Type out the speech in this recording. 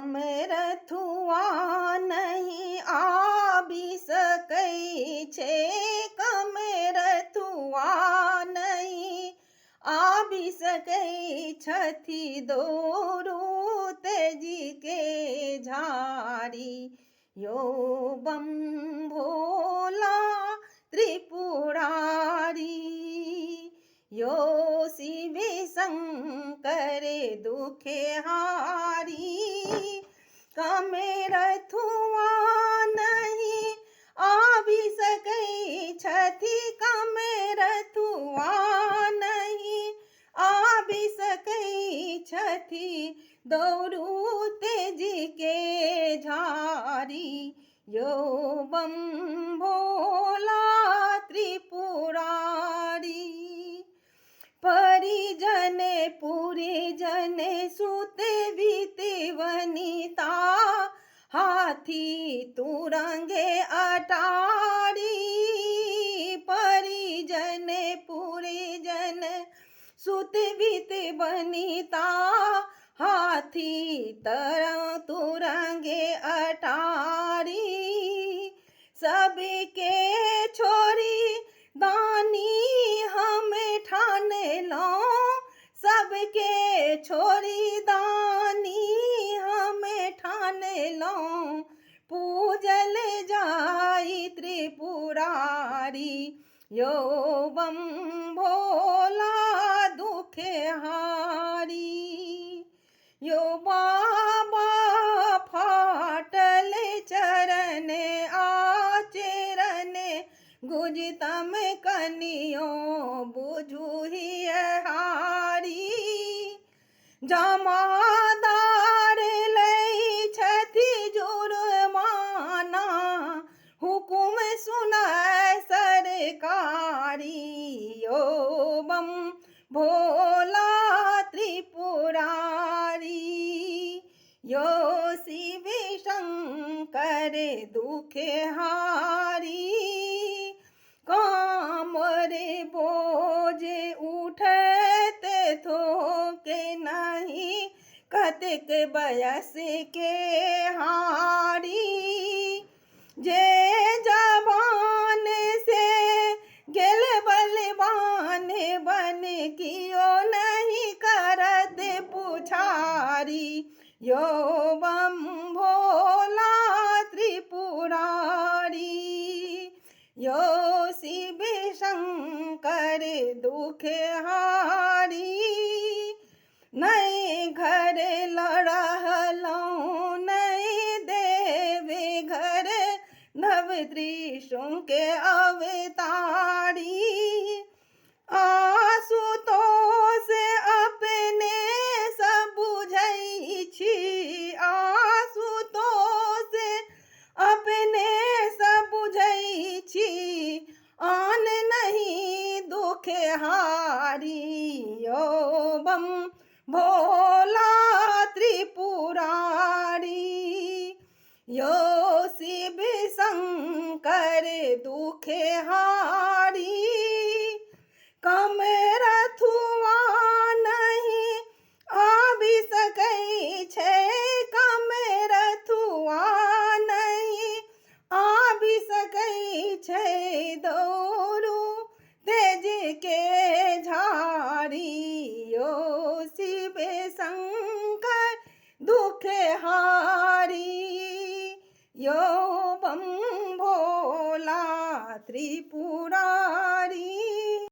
कमरथुआ नहीं आबी सकै छे, कमरथुआ नहीं आबी सकै छथि दौरू तेजी के झाड़ी। यो बम भोला त्रिपुरारी, यो शिव शंकर दुखे हारी। कमरथुआ नहीं आबी सकै छथि, कमरथुआ नहीं आबी सकै छथि दौड़ू तेजी के झाड़ी। यो बम भोला त्रिपुरारी। परिजन पुरिजन सुते बीते वनिता, हाथी तुरंगे अटारी। परिजन पुरिजन सुते बीते वनिता, हाथी तुरंगे अटारी। सबके छोरी दानी हम ठान लो, सबके छोरी दानी हम ठान लो। पूजल जाई त्रिपुरारी, यो बम भोला दुखे हारी। यो बाबा फाटल चरण आचरण, गुजतम कनियो बुझू ही हारी। जमादार लै छथि जुर्माना, हुकुम सुनाय सरकारी। यो बम भोला त्रिपुरारी, यो शिव शंकर दुखे हारी। कामर बोझ उठते थोके नहीं, कतेक बयस के हारी। जे जवान से गेल बलवान बन, कियो नहीं करत पुछारी। यो बम भोला त्रिपुरारी, यो शिव शंकर दुखे हारी। नहीं घर लड़हलों नहीं देवे घर, नव त्रिशूल के अवतारी। आशुतोष अपने सब बुझै छी, आशुतोष अपने सब बुझै छी, आन नहीं दुखे हारी। यो बम भोला त्रिपुरारी, यो शिव शंकर दुखे हारी। कमरथुआ नहीं आबी सकै छे, कमरथुआ नहीं आबी सकै छे दौड़ू तेज के झाड़ी। यो शिव शंकर दुखे हारी, यो बम भोला त्रिपुरा।